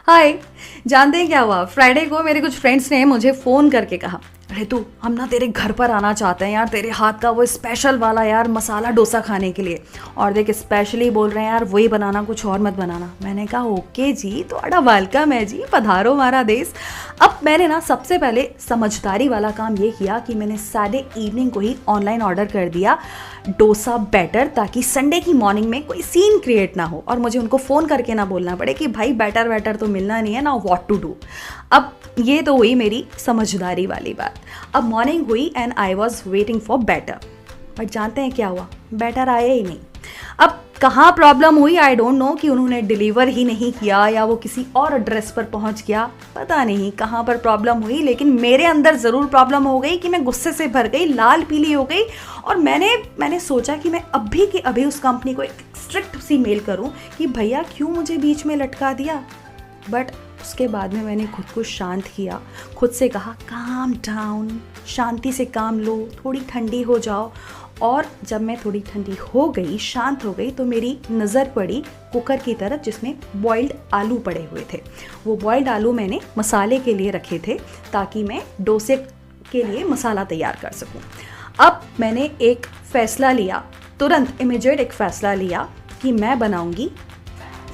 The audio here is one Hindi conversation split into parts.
हाय। जानते हैं क्या हुआ? फ्राइडे को मेरे कुछ फ्रेंड्स ने मुझे फ़ोन करके कहा, अरे तू हम ना तेरे घर पर आना चाहते हैं यार, तेरे हाथ का वो स्पेशल वाला यार मसाला डोसा खाने के लिए। और देख स्पेशली बोल रहे हैं यार, वही बनाना, कुछ और मत बनाना। मैंने कहा ओके जी, तो बड़ा वेलकम है जी, पधारो हमारा देश। अब मैंने ना सबसे पहले समझदारी वाला काम ये किया कि मैंने सैटरडे इवनिंग को ही ऑनलाइन ऑर्डर कर दिया डोसा बैटर, ताकि संडे की मॉर्निंग में कोई सीन क्रिएट ना हो और मुझे उनको फ़ोन करके ना बोलना पड़े कि भाई बैटर वैटर तो मिलना नहीं है ना, व्हाट टू डू। अब ये तो हुई मेरी समझदारी वाली बात। अब मॉर्निंग हुई and I was waiting for better, but जानते हैं क्या हुआ? बैटर आया ही नहीं। अब कहाँ प्रॉब्लम हुई आई डोंट नो, कि उन्होंने डिलीवर ही नहीं किया या वो किसी और एड्रेस पर पहुँच गया, पता नहीं कहाँ पर प्रॉब्लम हुई, लेकिन मेरे अंदर ज़रूर प्रॉब्लम हो गई कि मैं गुस्से से भर गई, लाल पीली हो गई। और मैंने सोचा कि मैं अभी के अभी उस कंपनी को एक स्ट्रिक्ट सी मेल करूं कि भैया क्यों मुझे बीच में लटका दिया। बट उसके बाद में मैंने खुद को शांत किया, खुद से कहा काम डाउन, शांति से काम लो, थोड़ी ठंडी हो जाओ। और जब मैं थोड़ी ठंडी हो गई, शांत हो गई, तो मेरी नज़र पड़ी कुकर की तरफ जिसमें बॉइल्ड आलू पड़े हुए थे। वो बॉइल्ड आलू मैंने मसाले के लिए रखे थे ताकि मैं डोसे के लिए मसाला तैयार कर सकूं। अब मैंने एक फ़ैसला लिया, तुरंत इमीडिएट एक फ़ैसला लिया कि मैं बनाऊंगी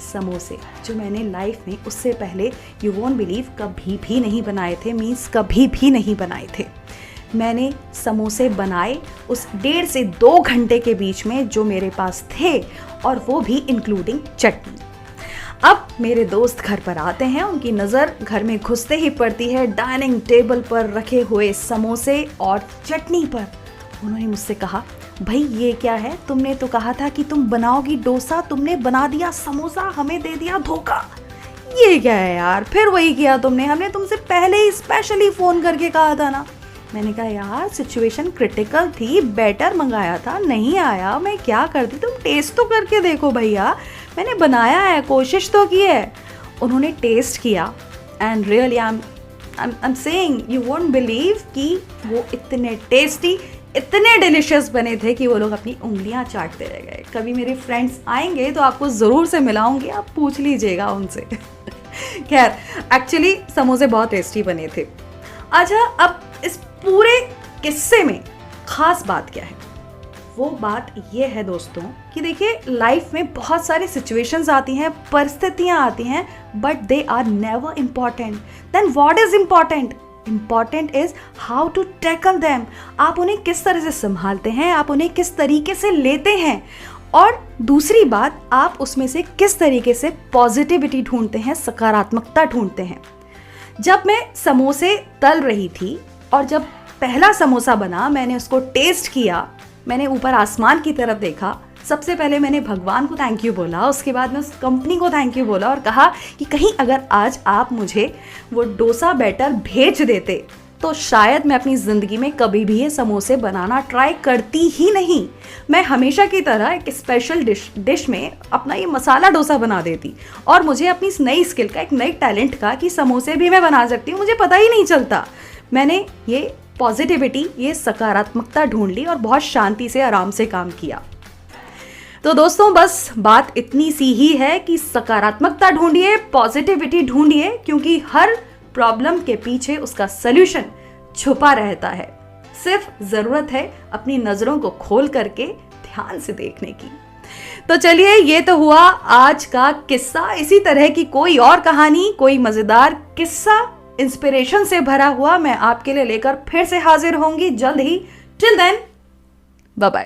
समोसे, जो मैंने लाइफ में उससे पहले यू वोंट बिलीव कभी भी नहीं बनाए थे, मीन्स कभी भी नहीं बनाए थे। मैंने समोसे बनाए उस 1.5 से 2 घंटे के बीच में जो मेरे पास थे, और वो भी इंक्लूडिंग चटनी। अब मेरे दोस्त घर पर आते हैं, उनकी नज़र घर में घुसते ही पड़ती है डाइनिंग टेबल पर रखे हुए समोसे और चटनी पर। उन्होंने मुझसे कहा, भाई ये क्या है? तुमने तो कहा था कि तुम बनाओगी डोसा, तुमने बना दिया समोसा, हमें दे दिया धोखा। ये क्या है यार? फिर वही किया तुमने, हमने तुमसे पहले ही स्पेशली फ़ोन करके कहा था ना। मैंने कहा यार सिचुएशन क्रिटिकल थी, बैटर मंगाया था, नहीं आया, मैं क्या करती, तुम टेस्ट तो करके देखो भैया, मैंने बनाया है, कोशिश तो की है। उन्होंने टेस्ट किया and really I am saying you won't believe कि वो इतने टेस्टी, इतने डिलिशियस बने थे कि वो लोग अपनी उंगलियां चाटते रह गए। कभी मेरे फ्रेंड्स आएंगे तो आपको ज़रूर से मिलाऊंगी, आप पूछ लीजिएगा उनसे। खैर, एक्चुअली समोसे बहुत टेस्टी बने थे। अच्छा, अब इस पूरे किस्से में ख़ास बात क्या है? वो बात ये है दोस्तों कि देखिए लाइफ में बहुत सारी सिचुएशंस आती हैं, परिस्थितियाँ आती हैं, but they are never important. Then what is important? Important is how to tackle them. आप उन्हें किस तरह से संभालते हैं, आप उन्हें किस तरीके से लेते हैं, और दूसरी बात, आप उसमें से किस तरीके से पॉजिटिविटी ढूंढते हैं, सकारात्मकता ढूंढते हैं। जब मैं समोसे तल रही थी और जब पहला समोसा बना, मैंने उसको टेस्ट किया, मैंने ऊपर आसमान की तरफ देखा, सबसे पहले मैंने भगवान को थैंक यू बोला, उसके बाद मैं उस कंपनी को थैंक यू बोला और कहा कि कहीं अगर आज आप मुझे वो डोसा बैटर भेज देते तो शायद मैं अपनी ज़िंदगी में कभी भी ये समोसे बनाना ट्राई करती ही नहीं। मैं हमेशा की तरह एक स्पेशल डिश में अपना ये मसाला डोसा बना देती, और मुझे अपनी इस नई स्किल का, एक नई टैलेंट का कि समोसे भी मैं बना सकती हूँ, मुझे पता ही नहीं चलता। मैंने ये पॉजिटिविटी, ये सकारात्मकता ढूंढ ली और बहुत शांति से, आराम से काम किया। तो दोस्तों बस बात इतनी सी ही है कि सकारात्मकता ढूंढिए, पॉजिटिविटी ढूंढिए, क्योंकि हर प्रॉब्लम के पीछे उसका सल्यूशन छुपा रहता है। सिर्फ ज़रूरत है अपनी नज़रों को खोल करके ध्यान से देखने की। तो चलिए, ये तो हुआ आज का किस्सा। इसी तरह की कोई और कहानी, कोई मज़ेदार किस्सा, इंस्पिरेशन से भरा हुआ, मैं आपके लिए लेकर फिर से हाजिर होंगी जल्द ही। Till then, bye bye.